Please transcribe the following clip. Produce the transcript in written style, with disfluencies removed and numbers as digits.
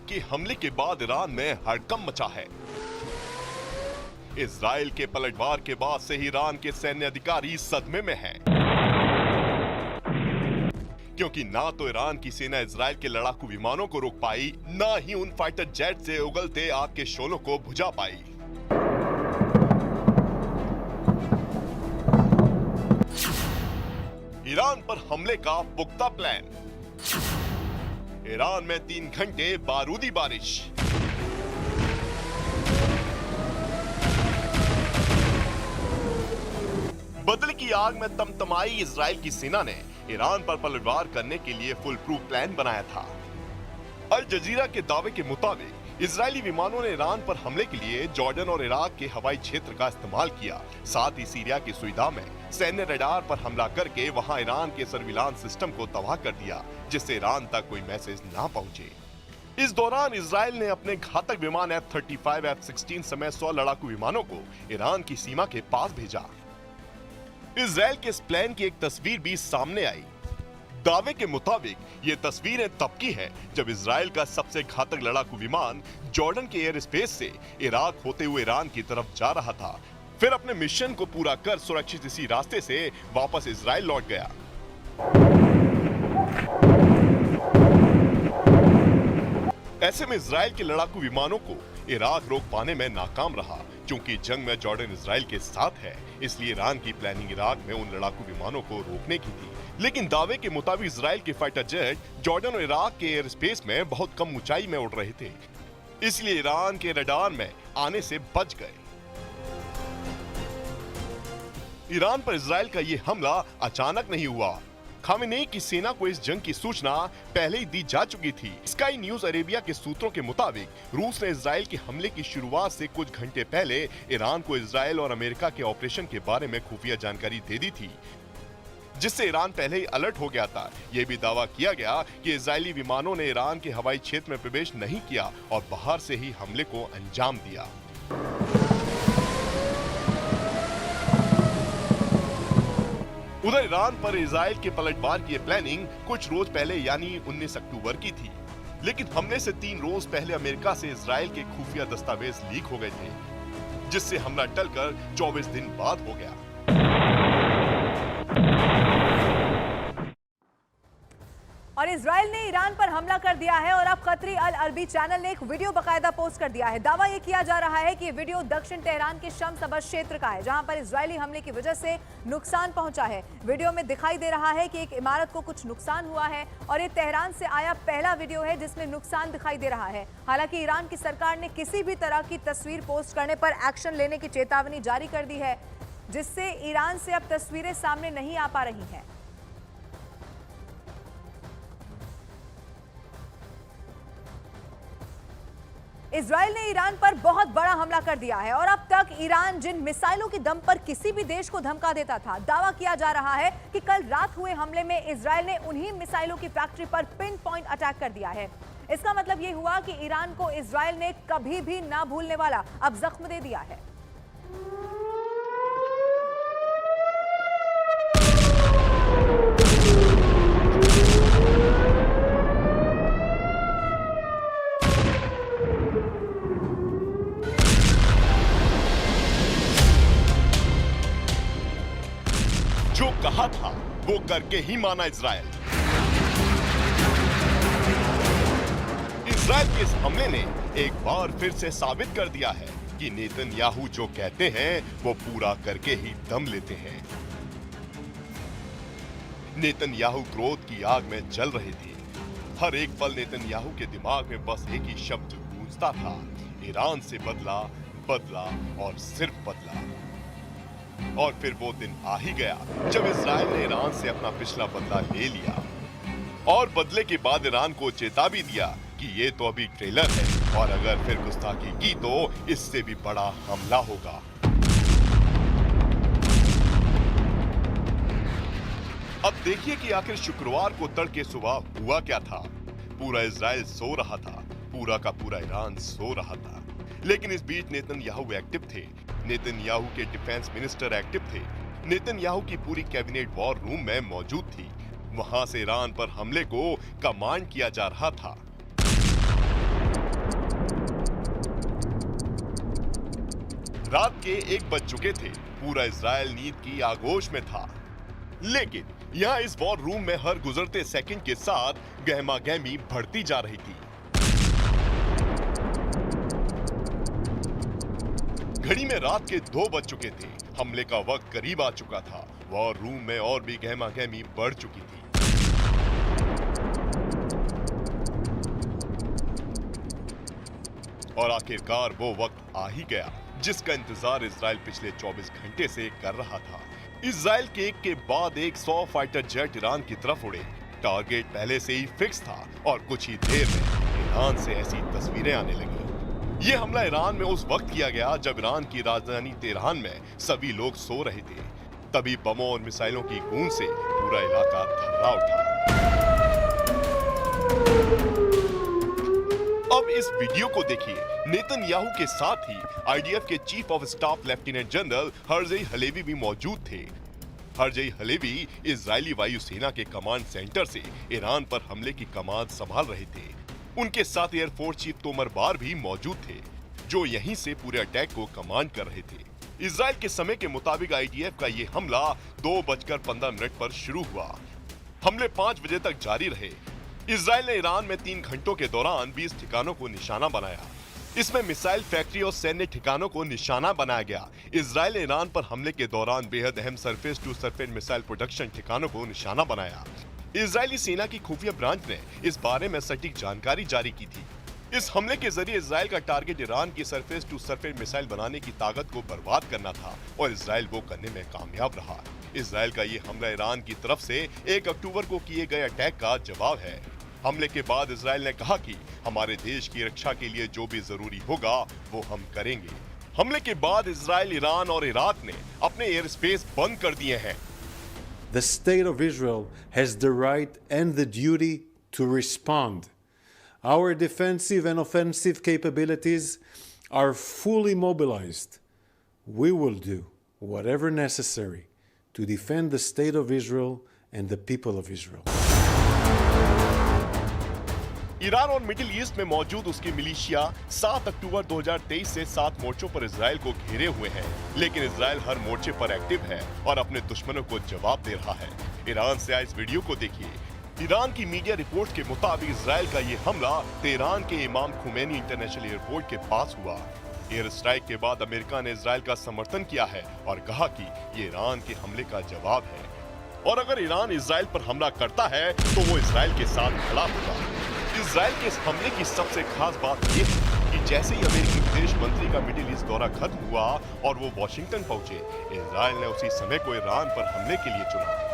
के हमले के बाद ईरान में हड़कंप मचा है। इजराइल के पलटवार के बाद से ही ईरान के सैन्य अधिकारी सदमे में हैं, क्योंकि ना तो ईरान की सेना इजराइल के लड़ाकू विमानों को रोक पाई, ना ही उन फाइटर जेट से उगलते आग के शोलों को बुझा पाई। ईरान पर हमले का पुख्ता प्लान। ईरान में 3 घंटे बारूदी बारिश। बदले की आग में तमतमाई इजराइल की सेना ने ईरान पर पलटवार करने के लिए फुल प्रूफ प्लान बनाया था। अल जजीरा के दावे के मुताबिक इजरायली विमानों ने ईरान पर हमले के लिए जॉर्डन और इराक के हवाई क्षेत्र का इस्तेमाल किया। साथ ही सीरिया की सुइदा में सैन्य रडार पर हमला करके वहां ईरान के सर्विलांस सिस्टम को तबाह कर दिया, जिससे ईरान तक कोई मैसेज ना पहुंचे। इस दौरान इजराइल ने अपने घातक विमान F-35, F-16 समेत 100 लड़ाकू विमानों को ईरान की सीमा के पास भेजा। इजराइल के इस प्लान की एक तस्वीर भी सामने आई। दावे के मुताबिक ये तस्वीरें तब की है जब इजराइल का सबसे घातक लड़ाकू विमान जॉर्डन के एयर स्पेस से इराक होते हुए ईरान की तरफ जा रहा था, फिर अपने मिशन को पूरा कर सुरक्षित इसी रास्ते से वापस इजराइल लौट गया। ऐसे में इजराइल के लड़ाकू विमानों को इराक रोक पाने में नाकाम रहा। चूंकि जंग में जॉर्डन इजराइल के साथ है, इसलिए ईरान की प्लानिंग इराक में उन लड़ाकू विमानों को रोकने की थी। लेकिन दावे के मुताबिक इजराइल के फाइटर जेट जॉर्डन और इराक के एयर स्पेस में बहुत कम ऊंचाई में उड़ रहे थे, इसलिए ईरान के रडार में आने से बच गए। ईरान पर इजराइल का ये हमला अचानक नहीं हुआ। खामेनेई की सेना को इस जंग की सूचना पहले ही दी जा चुकी थी। स्काई न्यूज अरेबिया के सूत्रों के मुताबिक रूस ने इजराइल के हमले की शुरुआत से कुछ घंटे पहले ईरान को इजराइल और अमेरिका के ऑपरेशन के बारे में खुफिया जानकारी दे दी थी, जिससे ईरान पहले ही अलर्ट हो गया था। यह भी दावा किया गया कि इजरायली विमानों ने ईरान के हवाई क्षेत्र में प्रवेश नहीं किया और बाहर से ही हमले को अंजाम दिया। उधर ईरान पर इजराइल के पलटवार की प्लानिंग कुछ रोज पहले यानी 19 अक्टूबर की थी, लेकिन हमले से 3 रोज पहले अमेरिका से इजराइल के खुफिया दस्तावेज लीक हो गए थे, जिससे हमला टलकर 24 दिन बाद हो गया। और इजराइल ने ईरान पर हमला कर दिया है और अब कतरी अल अरबी चैनल ने एक वीडियो बकायदा पोस्ट कर दिया है। दावा यह किया जा रहा है कि ये वीडियो दक्षिण तेहरान के शम्स अबस क्षेत्र का है, जहां पर इजरायली हमले की वजह से नुकसान पहुंचा है। वीडियो में दिखाई दे रहा है कि एक इमारत को कुछ नुकसान हुआ है और ये तेहरान से आया पहला वीडियो है जिसमें नुकसान दिखाई दे रहा है। हालांकि ईरान की सरकार ने किसी भी तरह की तस्वीर पोस्ट करने पर एक्शन लेने की चेतावनी जारी कर दी है, जिससे ईरान से अब तस्वीरें सामने नहीं आ पा रही हैं। इजराइल ने ईरान पर बहुत बड़ा हमला कर दिया है और अब तक ईरान जिन मिसाइलों के दम पर किसी भी देश को धमका देता था, दावा किया जा रहा है कि कल रात हुए हमले में इजराइल ने उन्हीं मिसाइलों की फैक्ट्री पर पिन पॉइंट अटैक कर दिया है। इसका मतलब यह हुआ कि ईरान को इजराइल ने कभी भी ना भूलने वाला अब जख्म दे दिया है। जो कहा था वो करके ही माना इजराइल। इजराइल के इस हमले ने एक बार फिर से साबित कर दिया है कि नेतन्याहू जो कहते हैं वो पूरा करके ही दम लेते हैं। नेतन्याहू क्रोध की आग में जल रहे थे। हर एक पल नेतन्याहू के दिमाग में बस एक ही शब्द गूंजता था, ईरान से बदला, बदला और सिर्फ बदला। और फिर वो दिन आ ही गया जब इजराइल ने ईरान से अपना पिछला बदला ले लिया और बदले के बाद ईरान को चेता भी दिया कि ये तो अभी ट्रेलर है और अगर फिर गुस्ताखी की तो इससे भी बड़ा हमला होगा। अब देखिए कि आखिर शुक्रवार को तड़के सुबह हुआ क्या था। पूरा इजराइल सो रहा था, पूरा का पूरा ईरान सो रहा था, लेकिन इस बीच नेतन्याहू एक्टिव थे। नेतन्याहू के डिफेंस मिनिस्टर एक्टिव थे। नेतन्याहू की पूरी कैबिनेट वॉर रूम में मौजूद थी। वहां से ईरान पर हमले को कमांड किया जा रहा था। रात के 1 बज चुके थे। पूरा इजराइल नींद की आगोश में था। लेकिन यहाँ इस वॉर रूम में हर गुजरते सेकंड के साथ गहमागहमी बढ़ती जा रही थी। घड़ी में रात के 2 बज चुके थे। हमले का वक्त करीब आ चुका था। वॉर रूम में और भी गहमागहमी बढ़ चुकी थी। और आखिरकार वो वक्त आ ही गया जिसका इंतजार इजराइल पिछले 24 घंटे से कर रहा था। इजराइल के एक के बाद एक 100 फाइटर जेट ईरान की तरफ उड़े। टारगेट पहले से ही फिक्स था और कुछ ही देर में ईरान से ऐसी तस्वीरें आने लगी। ये हमला ईरान में उस वक्त किया गया जब ईरान की राजधानी तेहरान में सभी लोग सो रहे थे। तभी बमों और मिसाइलों की गूंज से पूरा इलाका थर्रा उठा। अब इस वीडियो को देखिए। नेतन्याहू के साथ ही आईडीएफ के chief of staff lieutenant general Herzi Halevi भी मौजूद थे। हर्जई हलेवी इजरायली वायुसेना के कमांड सेंटर से ईरान पर हमले की कमान संभाल रहे थे। उनके साथ एयरफोर्स चीफ तोमर बार भी मौजूद थे, जो यहीं से पूरे अटैक को कमांड कर रहे थे। इजराइल के समय के मुताबिक आईडीएफ का ये हमला 2:15 पर शुरू हुआ। हमले 5 बजे तक जारी रहे। इजराइल ने ईरान में 3 घंटों के दौरान 20 ठिकानों को निशाना बनाया। इसमें मिसाइल फैक्ट्री और सैन्य ठिकानों को निशाना बनाया गया। इजराइल ने ईरान पर हमले के दौरान बेहद अहम surface to surface missile production ठिकानों को निशाना बनाया। इजरायली सेना की खुफिया ब्रांच ने इस बारे में सटीक जानकारी जारी की थी। इस हमले के जरिए इजराइल का टारगेट ईरान की सरफेस टू सरफेस मिसाइल बनाने की ताकत को बर्बाद करना था और इजराइल वो करने में कामयाब रहा। इजराइल का ये हमला ईरान की तरफ से 1 अक्टूबर को किए गए अटैक का जवाब है। हमले के बाद इजराइल ने कहा कि हमारे देश की रक्षा के लिए जो भी जरूरी होगा वो हम करेंगे। हमले के बाद इजराइल, ईरान और इराक ने अपने एयर स्पेस बंद कर दिए हैं। The state of Israel has the right and the duty to respond. Our defensive and offensive capabilities are fully mobilized. We will do whatever necessary to defend the state of Israel and the people of Israel. Iran और middle east में मौजूद उसकी militia 7 अक्टूबर 2023 से 7 मोर्चों पर Israel को घेरे हुए हैं, लेकिन इजराइल हर मोर्चे पर एक्टिव है और अपने दुश्मनों को जवाब दे रहा है। ईरान से आए इस वीडियो को देखिए। ईरान की मीडिया रिपोर्ट के मुताबिक इजराइल का ये हमला तेहरान के इमाम खुमैनी इंटरनेशनल एयरपोर्ट के पास हुआ। एयर स्ट्राइक के बाद अमेरिका ने इजराइल का समर्थन किया है और कहा कि ये ईरान के हमले का जवाब है और अगर ईरान इजराइल पर हमला करता है तो वो इजराइल के साथ खड़ा होगा। इजराइल के इस हमले की सबसे खास बात ये है कि जैसे ही अमेरिकी विदेश मंत्री का मिडिल ईस्ट दौरा खत्म हुआ और वो वॉशिंगटन पहुंचे, इजराइल ने उसी समय को ईरान पर हमले के लिए चुना।